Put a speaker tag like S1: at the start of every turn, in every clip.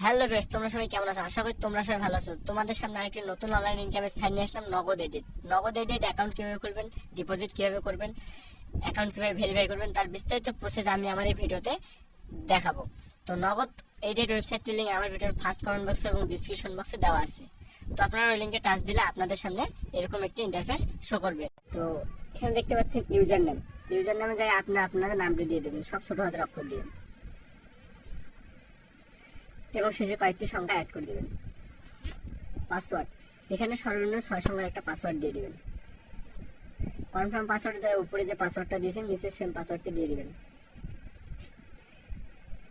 S1: Hello বেশ, তোমরা সবাই কেমন আছো? আশা করি তোমরা সবাই ভালো আছো। তোমাদের সামনে আরেকটি নতুন অনলাইন ইনকামের সাইট নিয়ে আসলাম, নগদ এডিট অ্যাকাউন্ট কিভাবে খুলবেন, ডিপোজিট কিভাবে করবেন, অ্যাকাউন্ট কিভাবে ভেরিফাই করবেন, তার বিস্তারিত প্রসেস আমি আমার এই ভিডিওতে দেখাবো। তো নগদ এডিট ওয়েবসাইটটির লিঙ্ক আমার ভিডিওর ফার্স্ট কমেন্ট বক্সে এবং ডিসক্রিপশন বক্সে দেওয়া আছে। তো আপনারা ওই লিঙ্কে টাচ দিলে আপনাদের সামনে এরকম একটি ইন্টারফেস শো করবে। তো এখানে দেখতে পাচ্ছেন ইউজার নামে জায়গায় আপনি আপনাদের নামটি দিয়ে দেবেন, সব ছোট হাতের অক্ষর দিয়ে, এবং শেষে কয়েকটি সংখ্যা অ্যাড করে দেবেন। পাসওয়ার্ড, এখানে সর্বনিম্ন 6 সংখ্যার একটা পাসওয়ার্ড দিয়ে দিবেন। কনফার্ম পাসওয়ার্ড যায় উপরে যে পাসওয়ার্ডটা দিয়েছেন নিচে সেম পাসওয়ার্ডটি দিয়ে দিবেন।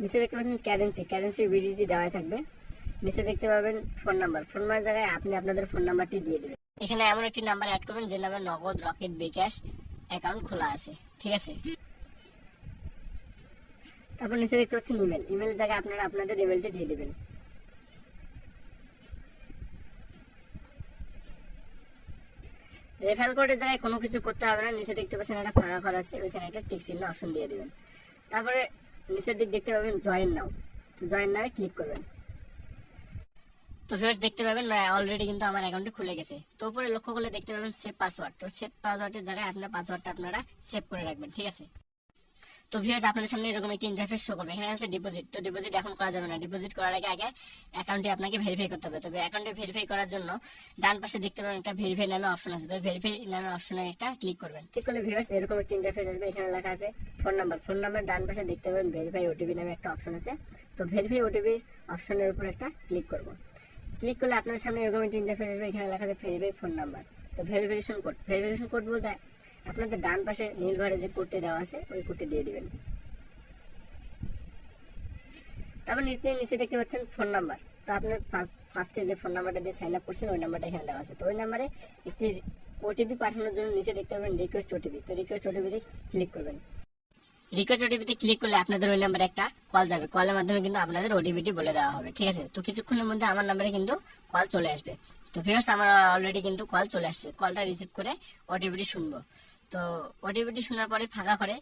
S1: নিচে দেখতে পাচ্ছেন কারেন্সি ভিডিওটি দেওয়া থাকবে। নিচে দেখতে পাবেন ফোন নাম্বার জায়গায় আপনি আপনাদের ফোন নাম্বারটি দিয়ে দিবেন। এখানে এমন একটি নাম্বার অ্যাড করবেন যে নামে নগদ রকেট বিকাশ অ্যাকাউন্ট খোলা আছে, ঠিক আছে। তারপর নিচে দেখতে পাচ্ছেন ইমেল জায়গায় আপনারা আপনাদের ইমেলটি দিয়ে দিবেন। রেফারেল কোডের জায়গায় কোনো কিছু করতে হবে না। নিচে দেখতে পাচ্ছেন একটা ফাঁকা ঘর আছে, ওইখানে একটা টিক চিহ্ন অপশন দিয়ে দিবেন। তারপরে নিচের দিক দেখতে পাবেন জয়েন নাও, তো জয়েন নাও ক্লিক করবেন। তো ভিউয়ার্স দেখতে পাবেন অলরেডি কিন্তু আমার অ্যাকাউন্টে খুলে গেছে। তো উপরে লক্ষ্য করলে দেখতে পাবেন সেভ পাসওয়ার্ড, তো সেভ পাসওয়ার্ডের জায়গায় আপনার পাসওয়ার্ডটা আপনারা সেভ করে রাখবেন, ঠিক আছে। তো ভিউয়ার্স আপনাদের সামনে এরকম একটি ইন্টারফেস শো করবে। এখানে আছে ডিপোজিট, তো ডিপোজিট এখন করা যাবে না। ডিপোজিট করার আগে অ্যাকাউন্টে আপনাকে ভেরিফাই করতে হবে। তবে অ্যাকাউন্টে ভেরিফাই করার জন্য ডান পাশে দেখতে পাবেন একটা ভেরিফাই নামে অপশন আছে, তো ভেরিফাই নামে অপশনে একটা ক্লিক করবেন। ক্লিক করলে ভিউয়ার্স এরকম একটি ইন্টারফেস আসবে। এখানে লেখা আছে ফোন নাম্বার ডান পাশে দেখতে পাবেন ভেরিফাই ওটিপি নামে একটা অপশন আছে, তো ভেরিফাই ওটিপি অপশনের উপর একটা ক্লিক করব। ক্লিক করলে আপনাদের সামনে এরকম একটি ইন্টারফেস আসবে। এখানে লেখা আছে ভেরিফাই ফোন নাম্বার, তো ভেরিফিকেশন কোড বলতে আপনাদের ডান পাশে নীল ঘরে যে কোডটি দেওয়া আছে ওই কোডটি দিয়ে দিবেন। তারপর নিচে দেখতে পাচ্ছেন ফোন নাম্বার, তো আপনার ফার্স্টে যে ফোন নাম্বারটা দিয়ে সাইন আপ করছেন ওই নাম্বারটা এখানে দেওয়া আছে। তো ওই নাম্বারে একটি ওটিপি পাঠানোর জন্য নিচে দেখতে পাবেন রিকোয়েস্ট ওটিপি, তো রিকোয়েস্ট ওটিপিতে ক্লিক করবেন। রিকোয়েস্ট ওটিপিতে ক্লিক করলে আপনাদের ওই নাম্বারে একটা কল যাবে, কলের মাধ্যমে কিন্তু আপনাদের ওটিপিটি বলে দেওয়া হবে, ঠিক আছে। তো কিছুক্ষণের মধ্যে আমার নাম্বারে কিন্তু কল চলে আসবে। তো ভিউয়ার্স আমার অলরেডি কিন্তু কল চলে আসছে, কলটা রিসিভ করে ওটিপিটি শুনবো। তো ওটিপিটি শোনার পরে ফাঁকা করে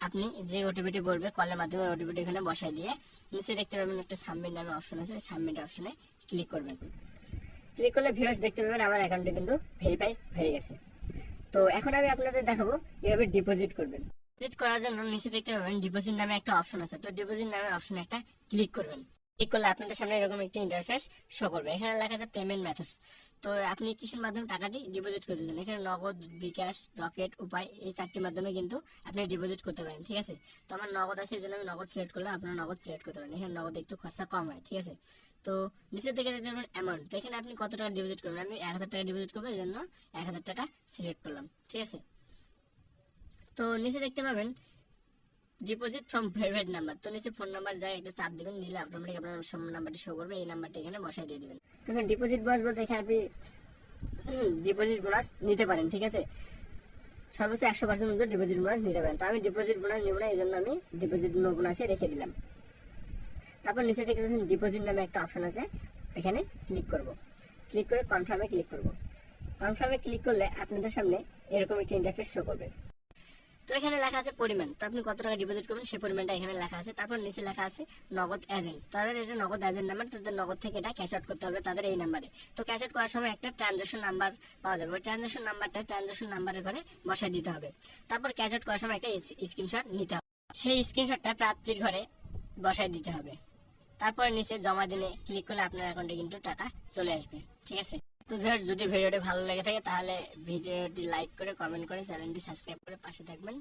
S1: আপনি যে ওটিপিটি বলবে কলের মাধ্যমে ওটিপিটি এখানে বসাই দিয়ে নিচে দেখতে পাবেন একটা সাবমিট নামে অপশন আছে, সাবমিট অপশনে ক্লিক করবেন। ক্লিক করলে ভিউয়ার্স দেখতে পাবেন আমার অ্যাকাউন্টে কিন্তু ভেরিফাই হয়ে গেছে। তো এখন আমি আপনাদের দেখাবো কিভাবে ডিপোজিট করবেন। ডিপোজিট করার জন্য নিচে দেখতে পাবেন ডিপোজিট নামে একটা অপশন আছে, তো ডিপোজিট নামে অপশনে একটা ক্লিক করবেন। ক্লিক করলে আপনাদের সামনে এরকম একটি ইন্টারফেস শো করবে। এখানে লেখা আছে পেমেন্ট মেথডস, তো আপনি কিসের মাধ্যমে টাকাটি ডিপোজিট করতে চান। এখানে নগদ, বিকাশ, রকেট, উপায় এই 4টি মাধ্যমে কিন্তু আপনি ডিপোজিট করতে পারেন, ঠিক আছে। তো আমার নগদ আছে এই জন্য আমি নগদ সিলেক্ট করলাম, আপনারা নগদ সিলেক্ট করতে পারেন। এখানে নগদ একটু খরচা কম হয়, ঠিক আছে। তো নিচের দিকে দেখতে পাবেন অ্যামাউন্ট, তো এখানে আপনি কত টাকা ডিপোজিট করবেন। আমি 1000 টাকা ডিপোজিট করবো, এই জন্য 1000 টাকা সিলেক্ট করলাম, ঠিক আছে। তো নিচে দেখতে পাবেন ডিপোজিট ফ্রম ভেরিফাইড নাম্বার, তো নিচে ফোন নাম্বার যায় একটা চাপ দিবেন, দিলে অটোমেটিক আপনার ফোন নাম্বারটি শো করবে, এই নাম্বারটি এখানে বসাই দিয়ে দিবেন। তো এখানে ডিপোজিট বোনাস বলতে এখানে আপনি ডিপোজিট বোনাস নিতে পারেন, ঠিক আছে। সর্বোচ্চ 100% মতো ডিপোজিট বোনাস নিতে পারেন। তো আমি ডিপোজিট বোনাস নিব না, এই জন্য আমি ডিপোজিট নো বোনাসে রেখে দিলাম। তারপর নিচে দেখতে পাচ্ছেন ডিপোজিট নামে একটা অপশন আছে, এখানে ক্লিক করব। ক্লিক করে কনফার্মে ক্লিক করব। কনফার্মে ক্লিক করলে আপনাদের সামনে এরকম একটি ইন্টারফেস শো করবে। তো এখানে লেখা আছে পরিমাণ, তো আপনি কত টাকা ডিপোজিট করবেন সেই পরিমাণটা এখানে লেখা আছে। তারপর নিচে লেখা আছে নগদ এজেন্ট, তাদের এটা নগদ এজেন্ট নাম্বার, তাদের নগদ থেকে এটা ক্যাশ আউট করতে হবে তাদের এই নাম্বারে। তো ক্যাশ আউট করার সময় একটা ট্রানজাকশন নাম্বার পাওয়া যাবে, ওই ট্রানজাকশন নাম্বারের ঘরে বসায় দিতে হবে। তারপর ক্যাশ আউট করার সময় একটা স্ক্রিনশট নিতে হবে, সেই স্ক্রিনশটটা প্রাপ্তির ঘরে বসায় দিতে হবে। তারপর নিচে জমা দিলে ক্লিক করলে আপনার অ্যাকাউন্টে কিন্তু টাকা চলে আসবে, ঠিক আছে। তো ভিউয়ার্স যদি ভিডিওটি ভালো লেগে থাকে তাহলে ভিডিওটি লাইক করে, কমেন্ট করে, চ্যানেলটি সাবস্ক্রাইব করে পাশে থাকবেন।